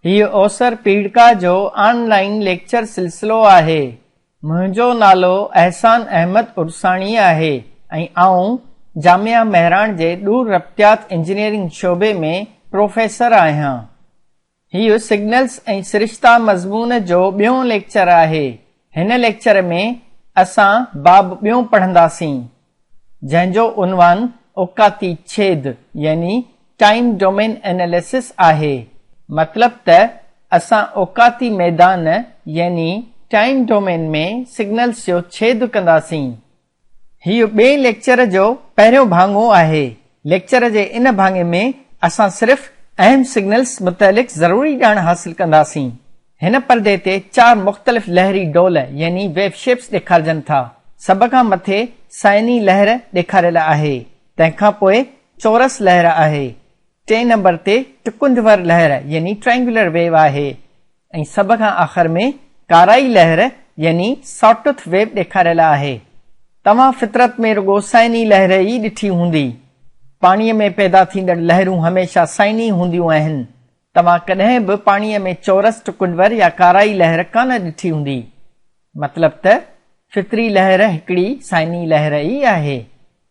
हीउ ओसर पीड़का जो online lecture सिलसिलो आहे। मुंहिंजो नालो अहसान अहमद उर्साणी आहे ऐं आऊं जामिया महरान जे दूर रब्तियात इंजीनियरिंग शोबे में प्रोफेसर आहियां। हीउ सिग्नल्स ऐं सिरिश्ता मज़मून जो ॿियों लेक्चर आहे। हिन लेक्चर में असां बाब ॿियों पढ़ंदासीं जंहिंजो उनवान औकाती छेद यानी टाइम डोमेन एनालिसिस आहे। मतलब त असां औकाती मैदान यानी टाइम डोमेन में सिग्नल्स जो छेद कंदासीं। हीउ ॿिए लेक्चर जो पहिरियों भाङो आहे। लेक्चर जे इन भाङे में असां सिर्फ़ अहम सिग्नल्स मुतलिक़ ज़रूरी ॼाण हासिल कंदासीं। हिन पर्दे ते 4 मुख़्तलिफ़ लहरी डोल यानी वेव शेप्स ॾेखारजनि था। सभ खां मथे साइनी लहर ॾेखारियल आहे, तंहिंखां पोइ चौरस लहर आहे, 3 नंबर ते टुकुंजवर लहर यानी ट्रायंगुलर वेव आहे ऐं सभ खां आख़िर में काराई लहर यानी सॉटुथ वेव ॾेखारियल आहे। तव्हां फितरत में रुगो साइनी लहर ई ॾिठी हूंदी। पाणीअ में पैदा थींदड़ लहरूं हमेशा साइनी हूंदियूं आहिनि। तव्हां कॾहिं बि पाणीअ में चौरस टुकुंजवर या काराई लहर कान ॾिठी हूंदी। मतलब त फितरी लहर हिकिड़ी साइनी लहर ई आहे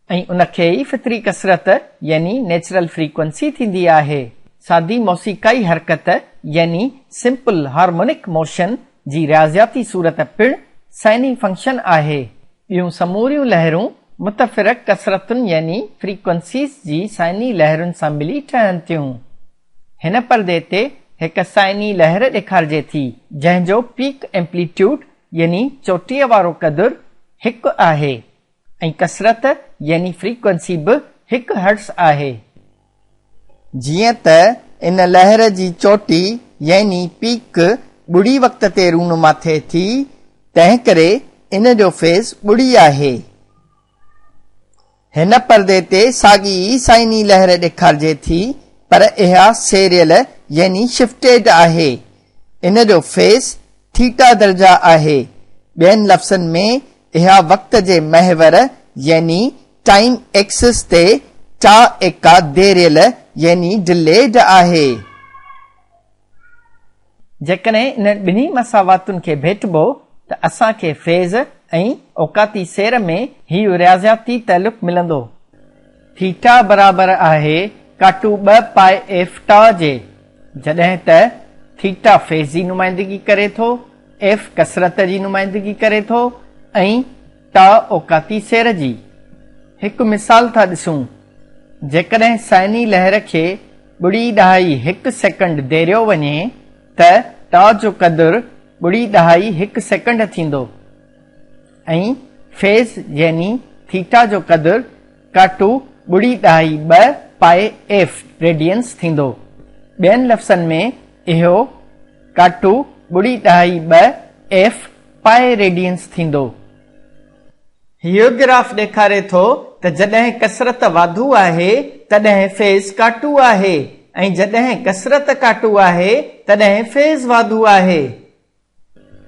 ऐं उनखे ई फितरी कसरत यानी नेचुरल फ्रीक्वेंसी थींदी आहे। सादी मौसीक़ाई हरकत यानी सिंपल हार्मोनिक मोशन जी रियाज़ियाती सूरत पिण साइनी फंक्शन आहे। ॿियूं समूरियूं लहरूं मुतफ़िरक कसरतुनि यानी फ्रीक्वेंसीज़ जी साइनी लहरुनि सां मिली ठहनि थियूं। हिन पर्दे ते हिकु साइनी लहर ॾेखारिजे थी जंहिंजो पीक एम्पलीट्यूड यानी चोटीअ वारो क़दुरु 1 आहे ऐं कसरत यानी फ्रीक्वेंसी बि 1 हर्ट्ज़ आहे। जीअं त इन लहर जी चोटी यानी पीक ॿुड़ी वक़्त ते रूनुमा थिए थी, तंहिं करे इन जो फेज़ ॿुड़ी आहे। हिन पर्दे ते साॻी साइनी लहर ॾेखारिजे थी पर इहा सीरियल यानी शिफ्टेड आहे। इन जो फेज़ थीटा दर्जा आहे। ॿियनि लफ़्ज़नि में इहा वक़्त जे महवर यानी टाइम एक्सिस ते टा एका देरियल यानी डिलेड आहे। जेकॾहिं इन ॿिन्ही मसावातुनि खे भेटबो त असांखे फेज़ ऐं औकाती सेर में हीउ रियाज़ियाती तइलुक़ मिलंदो। थीटा बराबर आहे काटू 2 पाए एफ टा जे, जॾहिं त थीटा फेज़ जी नुमाइंदगी करे थो, एफ कसरत जी नुमाइंदगी करे थो ऐं टा औकाती सेर जी। हिकु मिसाल था ॾिसूं। जेकॾहिं साइनी लहर खे 0.1 सेकंड देरियो वञे त टा जो क़दुरु 0.1 सेकंड थींदो ऐं फेज़ यानी थीटा जो क़दुरु काटू 0.2 पाए एफ रेडियंस थींदो। ॿियनि लफ़्ज़नि में इहो काटू 0.2 एफ पाए रेडियंस थींदो। हीउ ग्राफ ॾेखारे थो त जॾहिं कसरत वाधू आहे तॾहिं फेज़ काटू आहे ऐं जॾहिं कसरत काटू आहे तॾहिं फेज़ वाधू आहे।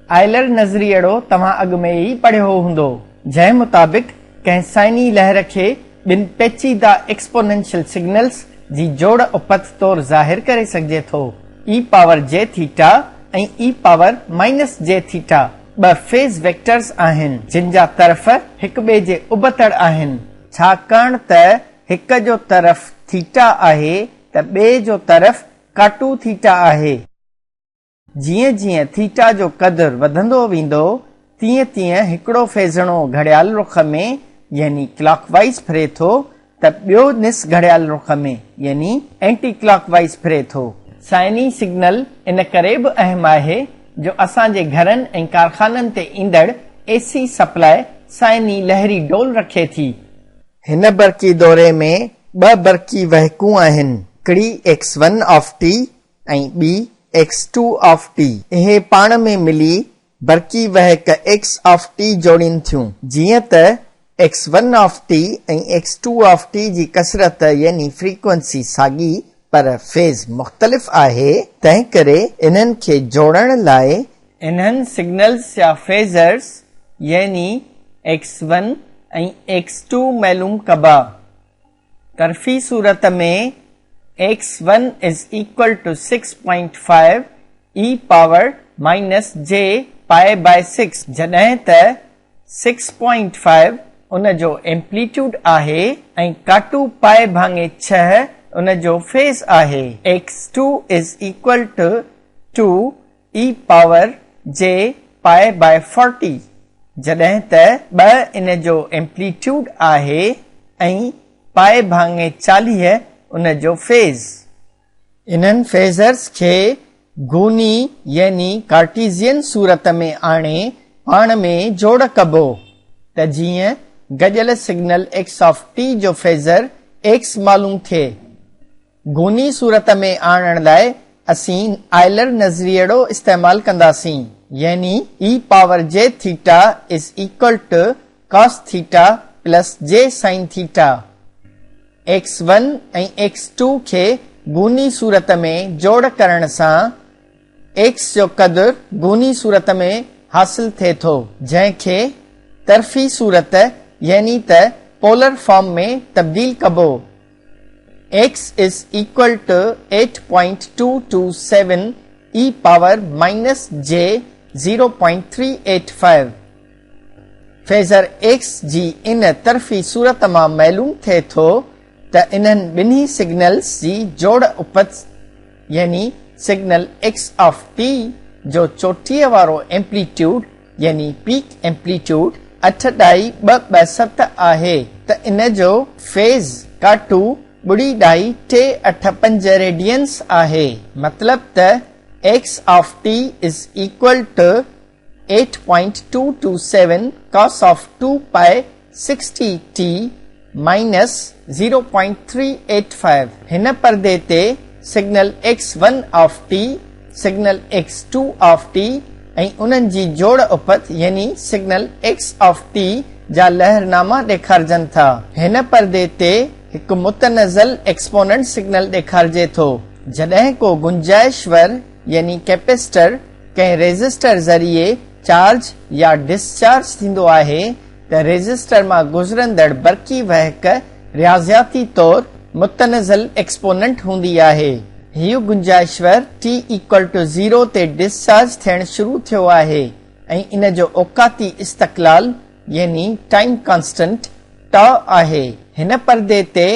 आयलर नज़रियड़ो तव्हां अॻु में ई पढ़ियो हूंदो, जंहिं मुताबिक़ कंहिं साइनी लहर खे ॿिनि पेचीदा एक्सपोनेंशियल सिग्नल्स जी जोड़ उपत तौरु ज़ाहिर करे सघिजे थो। ई पावर जे थीटा ऐं ई पावर माइनस जे थीटा 2 फेज़ वेक्टर्स आहिनि जिन जा तरफ़ हिक ॿिए जे उबतड़ आहिनि। छाकाणि त हिक जो तरफ़ थीटा आहे त ॿिए जो तरफ़ काटू थीटा आहे। जीअं जीअं थीटा जो क़दुरु वधंदो वेंदो तीअं तीअं हिकिड़ो फेज़णो घड़ियाल रुख में यानी क्लॉकवाइज़ फिरे थो त ॿियो निस घड़ियाल रुख में यानी एंटी क्लॉकवाइज़ फिरे थो। साइनी सिग्नल इन करे बि अहम आहे जो असांजे घरनि ऐं कारखाननि ते ईंदड़ एसी सप्लाई साइनी लहरी डोल रखे थी। हिन बरक़ी दौरे में 2 बरक़ी वहकूं आहिनि, हिकिड़ी x1 ऑफ टी ऐं ॿी x2 ऑफ टी। इहे पाण में मिली बरक़ी वहक x ऑफ टी जोड़ीनि थियूं। जीअं त x1 ऑफ टी ऐं x2 ऑफ टी जी कसरत यानी फ्रीक्वेंसी साॻी पर फेज़ मुख़्तलिफ़ आहे, तंहिं करे इन्हनि खे जोड़ण लाइ इन्हनि सिग्नल्स या फेज़र्स यानी x1 ऐं x2 मालूम कबा। तरफ़ी सूरत में x1 is equal to 6.5 e power minus j pi by 6 जॾहिं त 6.5 उन जो एम्पलीट्यूड आहे ऐं काटू पाए भाङे 6 उन जो फेज़ आहे। x2 is equal to 2 e power j pi by 40 जॾहिं त 2 इन जो एम्पलीट्यूड आहे ऐं पाए भाङे 40 उन जो फेज़। इन्हनि फेज़र्स खे गूनी यानी कार्टीज़ियन सूरत में आणे पाण में जोड़ कबो त जीअं गॾियल सिग्नल x ऑफ t जो फेज़र x मालूम थिए। गूनी सूरत में आणण लाइ असीं आयलर नज़रियेड़ो इस्तेमाल कंदासीं यानी e power j theta is equal to cos theta plus j sin theta. x1 ऐं x2 खे गूनी सूरत में जोड़ करण सां x जो कदुर गूनी सूरत में हासिल थिए थो जंहिंखे तरफ़ी सूरत यानी त पोलर फॉर्म में तब्दील कबो। x is equal to 8.227 e power minus j 0.385। Phasor x जी इन तरफ़ी सूरत मां मालूम थिए थो त इन्हनि ॿिन्ही सिग्नल्स जी जोड़ उपत यानी सिग्नल x ऑफ t जो चोटीअ वारो एम्पलीट्यूड यानी पीक एम्पलीट्यूड 8.227 आहे त इन जो फेज़ काटू 0.285 रेडियंस आहे। मतलब त x of t is equal to 8.227 cos of 2 pi 60t minus 0.385। हिन पर्दे ते signal x1 of t signal x2 of t ऐं उन्हनि जी जोड़ उपत यानी सिग्नल x ऑफ t जा लहरनामा ॾेखारजनि था। हिन पर्दे ते हिकु मुतनज़ल एक्सपोनेंट सिग्नल ॾेखारिजे थो जॾहिं को गुंजाइशवर यानी कैपेसिटर कंहिं रेज़िस्टर ज़रिए चार्ज या डिस्चार्ज थींदो आहे त रेज़िस्टर मां गुज़रंदड़ बरक़ी वहक रियाज़ियाती तौर मुतनज़ल एक्सपोनेंट हूंदी आहे। हीउ गुंजाइशवर t इक्वल टू 0 ते डिस्चार्ज थियण शुरू थियो आहे ऐं इन जो औकाती इस्तक़लाल यानी टाइम कांस्टेंट टॉ आहे। हिन पर्दे ते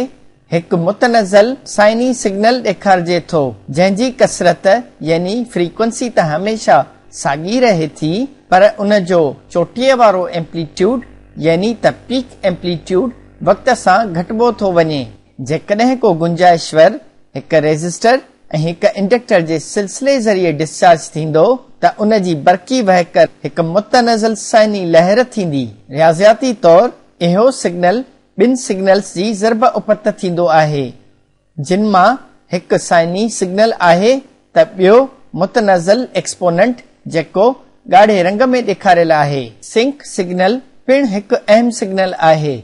हिकु मुतनज़ल साइनी सिग्नल ॾेखारिजे थो जंहिंजी कसरत यानी फ्रीक्वेंसी त हमेशा साॻी रहे थी पर उन जो चोटीअ वारो एम्पलीट्यूड यानी त पीक एम्पलीट्यूड वक़्त सां घटिबो थो वञे। जेकॾहिं को गुंजाइशवर हिकु रेज़िस्टर ऐं हिकु इंडक्टर जे सिलसिले ज़रिए डिस्चार्ज थींदो त उन जी बरक़ी वहक हिकु मुतनज़ल साइनी लहर थींदी। रियाज़ियाती तौर इहो सिग्नल ॿिनि सिग्नल्स जी ज़रब उपत थींदो आहे जिन मां हिकु साइनी सिग्नल आहे त ॿियो मुतनज़ल एक्सपोनेंट जेको ॻाढ़े रंग में ॾेखारियल आहे। सिंक सिग्नल पिणु हिकु अहम सिग्नल आहे।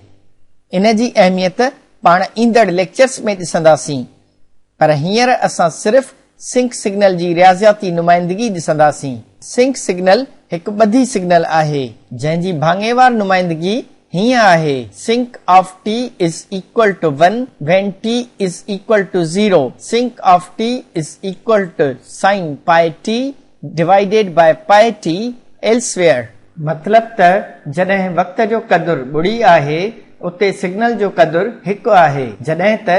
इन जी अहमियत पाण ईंदड़ लेक्चर्स में ॾिसंदासीं पर हींअर असां सिर्फ़ सिंक सिग्नल जी रियाज़ियाती नुमाइंदगी ॾिसंदासीं। सिंक सिग्नल हिकु ॿधी सिग्नल आहे जंहिंजी भाङेवार नुमाइंदगी हीअं आहे sinc of t is equal to 1 when t is equal to 0 sinc of t is equal to sin pi t divided by pi t elsewhere। मतलब त जॾहिं वक़्त जो कदुर ॿुड़ी आहे उते सिग्नल जो कदुर हिकु आहे जॾहिं त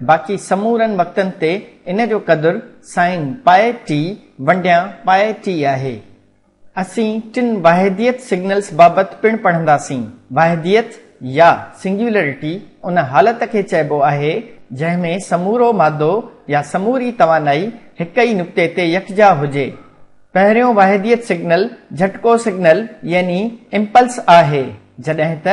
बाक़ी समूरनि वक़्तनि ते इन जो कदुर साइन पाए टी वंडिया पाए टी आहे। असीं टिन वाहिदियत सिग्नल्स बाबति पिणु पढ़ंदासीं। वाहिदियत या सिंगुलरिटी उन हालत खे चइबो आहे जंहिंमें समूरो मादो या समूरी तवानाई हिक ई नुक़्ते ते यकजा हुजे। पहिरियों वाहिदियत सिग्नल झटको सिग्नल यानी इम्पल्स आहे जॾहिं त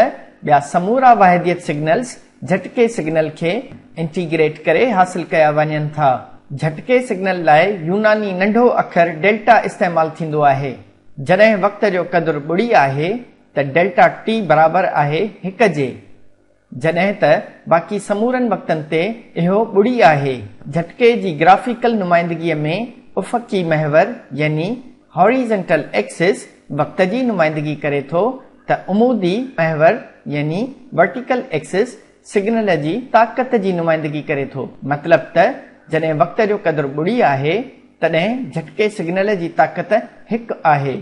ॿिया समूरा वाहिदियत सिग्नल्स झटके सिग्नल खे इंटीग्रेट करे हासिल कया वञनि था। झटके सिग्नल लाइ यूनानी नंढो अखर डेल्टा इस्तेमाल थींदो आहे। जॾहिं वक़्त जो कदुर ॿुड़ी आहे त डेल्टा टी बराबर आहे हिक जे जॾहिं त बाक़ी समूरनि वक़्तनि ते इहो ॿुड़ी आहे। झटके जी ग्राफिकल नुमाइंदगीअ में उफ़क़ी महवर यानी हॉरिज़ॉन्टल एक्सिस वक़्त जी नुमाइंदगी करे थो त उमूदी महवर यानी वर्टिकल एक्सिस सिग्नल जी ताक़त जी नुमाइंदगी करे थो। मतलब त जॾहिं वक़्त जो क़दुरु ॿुड़ी आहे तॾहिं झटके सिग्नल जी ताक़त हिकु आहे।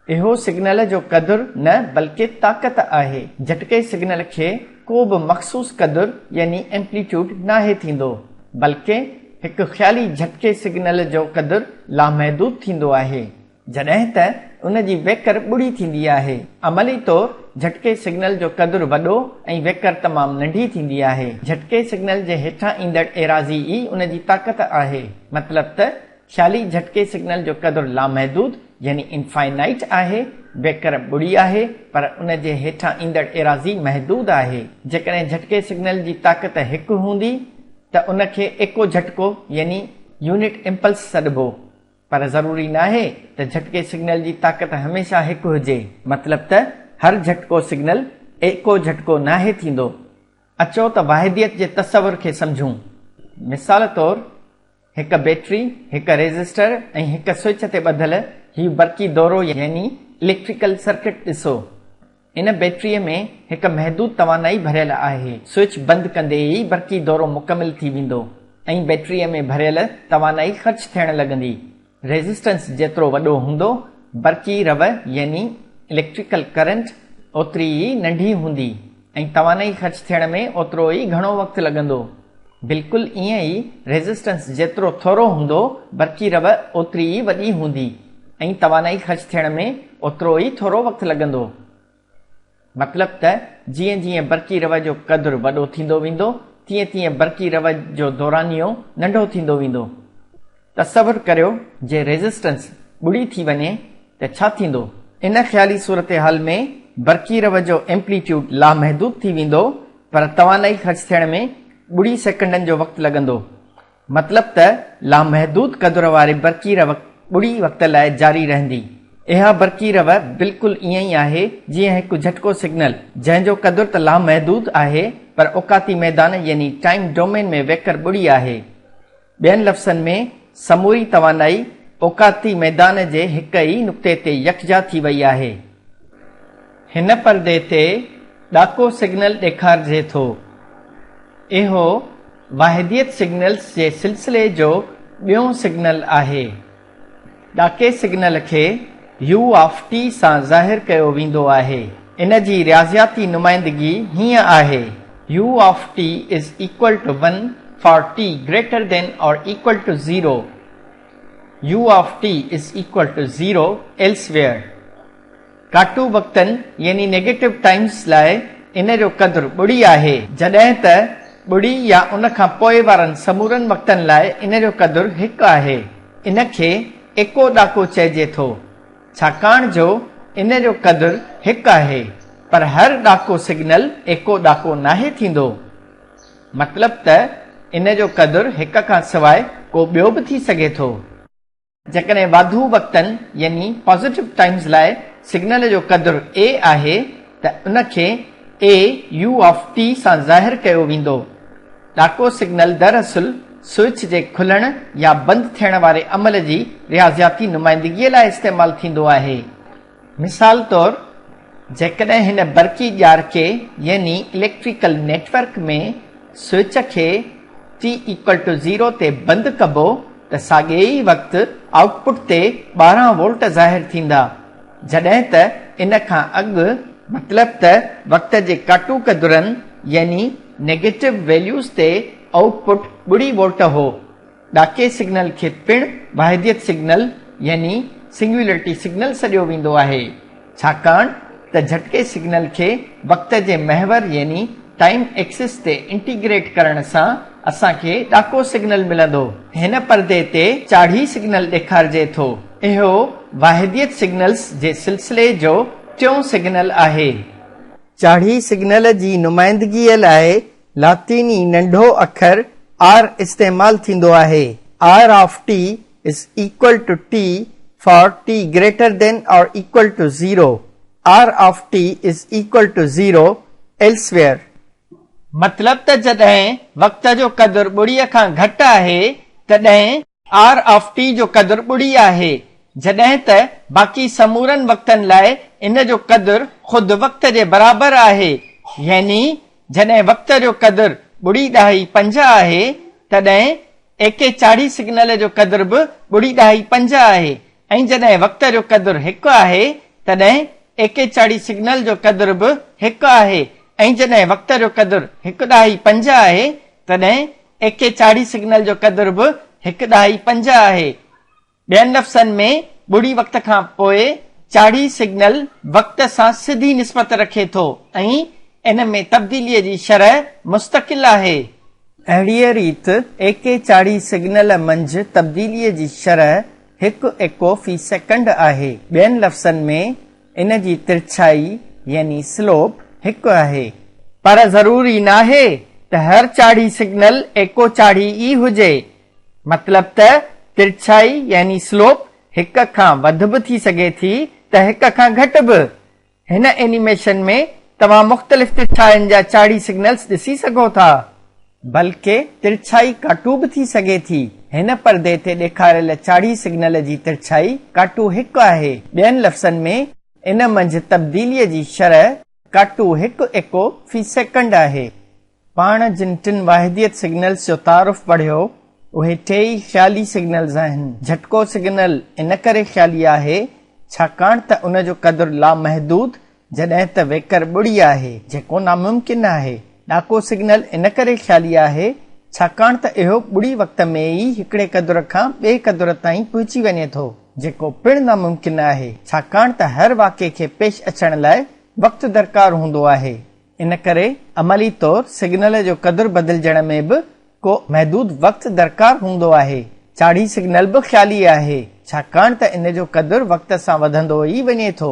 इहो सिग्नल जो क़दुरु न बल्कि ताक़त आहे। झटके सिग्नल खे को बि मख़सूस क़दुरु यानी एम्पलीट्यूड नाहे थींदो, बल्कि हिकु ख़्याली झटके सिग्नल जो क़दुरु लामहदूद थींदो आहे जॾहिं त उन जी वेकर ॿुड़ी थींदी आहे। अमली तौरु झटके सिग्नल जो क़दुरु वॾो ऐं वेकर तमामु नंढी थींदी आहे। झटके सिग्नल जे हेठां ईंदड़ एराज़ी ई उन जी ताक़त आहे। मतिलबु त ख़्याली झटके सिग्नल जो क़दुरु लामहदूद यानी इनफाइनाइट आहे, वेकर ॿुड़ी आहे, पर उन जे हेठां ईंदड़ एराज़ी महदूद आहे। जेकॾहिं झटके सिग्नल जी ताक़त हिकु हूंदी त उन खे एको झटको यानी यूनिट इम्पल्स सॾिबो, पर ज़रूरी नाहे त झटके सिग्नल जी ताक़त हमेशा हिकु हुजे। मतिलबु त हर झटको सिग्नल एको झटको नाहे थींदो। अचो त वाहिदियत जे तसवुर खे सम्झूं। मिसाल तौरु हिकु बैटरी, हिकु रेज़िस्टर ऐं हिकु स्विच ते ॿधल हीउ बरक़ी दौरो यानी इलेक्ट्रिकल सर्किट ॾिसो। इन बैटरीअ में हिकु महदूद तवानाई भरियल आहे। स्विच बंदि कंदे ई बरक़ी दौरो मुकमिल थी वेंदो ऐं बैटरीअ में भरियल तवानाई ख़र्च थियण लॻंदी। रेज़िस्टेंस जेतिरो वॾो हूंदो, बरक़ी रव यानी इलेक्ट्रिकल करंट ओतिरी ई नंढी हूंदी ऐं तवानाई ख़र्च थियण में ओतिरो ई घणो वक़्तु लॻंदो। बिल्कुलु ईअं ई रेज़िस्टेंस जेतिरो थोरो हूंदो, बरक़ी रव ओतिरी ई वॾी हूंदी ऐं तवानाई ख़र्च थियण में ओतिरो ई थोरो वक़्तु लॻंदो। मतिलबु त जीअं जीअं बरक़ी रव जो क़दुरु वॾो थींदो वेंदो, तीअं तीअं बरक़ी रव जो दौरानियो नंढो थींदो वेंदो। तसवुरु करियो जे रेज़िस्टेंस ॿुड़ी थी वञे त छा थींदो। इन ख़्याली सूरत हाल में बरक़ी रव जो एम्पलीट्यूड लामहदूद थी वेंदो, पर तवानाई ख़र्च थियण में 2 सेकंडनि जो वक़्तु लॻंदो। मतिलबु त लामहदूद क़दुरु वारे बरक़ी रव 2 वक़्त लाइ जारी रहंदी। इहा बरक़ी रव बिल्कुलु ईअं ई आहे जीअं हिकु झटको सिग्नल जंहिंजो क़दुरु त लामहदूद आहे, पर औकाती मैदान यानी टाइम डोमेन में वेकर 2 आहे। ॿियनि लफ़्ज़नि में समूरी तवानाई औकाती मैदान जे हिक ई नुक़्ते ते यकजा थी वई आहे। हिन परदे ते ॾाको सिग्नल ॾेखारिजे थो। इहो वाहिदियत सिग्नल्स जे सिलसिले जो ॿियों सिग्नल आहे। ॾाके सिग्नल खे u ऑफ t सां ज़ाहिर कयो वेंदो आहे। इन जी रियाज़ियाती नुमाइंदगी हीअं आहे: u of t is equal to 1 for t greater than or equal to 0. u of t is equal to 0 elsewhere. काटू वक़्तनि यानी नेगेटिव टाइम्स लाइ इन जो क़दुरु 2 आहे, जॾहिं त 2 या उन खां पोइ वारनि समूरनि वक़्तनि लाइ इन जो क़दुरु 1 आहे। इन खे एको ॾाको चइजे थो, छाकाणि जो इन जो क़दुरु 1 आहे, पर हर ॾाको सिग्नल एको ॾाको नाहे थींदो। मतिलबु त इन जो क़दुरु 1 खां सवाइ को ॿियो बि थी सघे थो। जेकॾहिं वाधू वक़्तनि यानी पॉज़िटिव टाइम्स लाइ सिग्नल जो क़दुरु a आहे त उन खे a u ऑफ t सां ज़ाहिर कयो वेंदो। ॾाको सिग्नल दरअसल स्विच जे खुलण या बंदि थियण वारे अमल जी रियाज़ियाती नुमाइंदगीअ लाइ इस्तेमालु थींदो आहे। मिसाल तौरु जेकॾहिं हिन बरक़ी ॼार खे यानी इलेक्ट्रिकल नेटवर्क में स्विच खे t इक्वल टू 0 ते बंदि कबो त साॻे ई वक़्तु आउटपुट ते 12 वोल्ट ज़ाहिर थींदा, जॾहिं त इन खां अॻु मतिलबु त वक़्त जे काटू क़दुरनि यानी नेगेटिव वैल्यूज़ ते आउटपुट 2 वोल्ट हो। ॾाके सिग्नल खे पिणु वाहिदियत सिग्नल यानी सिंगुलरिटी सिग्नल सॾियो वेंदो आहे, छाकाणि त झटके सिग्नल खे वक़्त जे महवर यानी टाइम एक्सिस ते इंटीग्रेट करण सां असांखे ॾाको सिग्नल मिलंदो। हिन परदे ते चाढ़ी सिग्नल ॾेखारिजे थो। इहो वाहिदियत सिग्नल्स जे सिलसिले जो 3 सिग्नल आहे। चाढ़ी सिग्नल जी नुमाइंदगीअ लाइ लातीनी नंढो अखर r इस्तेमालु थींदो आहे। r of t is equal to t for t greater than or equal to 0. r of t is equal to 0 elsewhere. मतिलबु त जॾहिं वक़्त जो क़दुरु 2 खां घटि आहे तॾहिं r of t जो क़दुरु 2 आहे, जॾहिं त बाक़ी समूरनि वक़्तनि लाइ इन जो क़दुरु ख़ुदि वक़्त जे बराबरि आहे। यानी जॾहिं वक़्त जो क़दुरु 2.5 आहे तॾहिं एके चाड़ी सिग्नल जो क़दुरु बि 0.5 आहे ऐं जॾहिं वक़्त जो क़दुरु 1 आहे तॾहिं एके चाड़ी सिग्नल जो क़दुरु बि 1 आहे ऐं जॾहिं वक़्त जो क़दुरु 1.5 आहे तॾहिं एके चाड़ी सिग्नल जो क़दुरु बि 1.5 आहे। ॿियनि लफ़्ज़नि में ॿुड़ी वक़्त खां पोइ चाड़ी सिग्नल वक़्त सां सिधी निस्बत रखे थो ऐं इन में तब्दीलीअ जी शरह मुस्तक़िल आहे। अहिड़ीअ रीति एके चाड़ी सिग्नल मंझि तब्दीलीअ जी शरह 1 एको फ़ी सेकंड आहे। ॿियनि लफ़्ज़नि में इन जी तिरछाई यानी स्लोप 1 आहे। पर ज़रूरी नाहे त हर चाड़ी सिग्नल एको चाड़ी ई हुजे, मतलब त तिरछाई यानी स्लोप 1 खां वधि बि थी सघे थी त 1 खां घटि बि। हिन एनिमेशन में तव्हां मुख़्तलिफ़ तिरछाइनि जा चाड़ी सिग्नल्स ॾिसी सघो था, बल्कि तिरछाई काटू बि थी सघे थी। हिन पर्दे ते ॾेखारियल चाड़ी सिग्नल जी तिरछाई काटू 1 आहे। ॿियनि लफ़्ज़नि में इन मंझि तब्दीलीअ जी शरह काटू 1 एको फ़ी सेकंड आहे। पाण जिन 3 वाहिदियत सिग्नल्स जो तारुफ़ पढ़ियो उहे 3 ख़्याली सिग्नल्स आहिनि। झटको सिग्नल इन करे ख़्याली आहे छाकाणि त उन जो क़दुरु लामहदूद जॾहिं त वेकर ॿुड़ी आहे जेको नामुमकिन आहे। ॾाको सिग्नल इन करे ख़्याली आहे छाकाणि त इहो ॿुड़ी वक़्त में ई हिकिड़े क़दुरु खां ॿिए क़दुरु ताईं पहुची वञे थो, जेको पिणु नामुमकिन आहे छाकाणि त हर वाक़े खे पेश अचण लाइ वक़्त दरकार हूंदो आहे। इन करे अमली तौर सिग्नल जो क़दुरु बदिलजण में बि को महदूद वक़्त दरकार हूंदो आहे। चाड़ी सिग्नल बि ख़्याली आहे छाकाणि त इन जो क़दुरु वक़्त सां वधंदो ई वञे थो।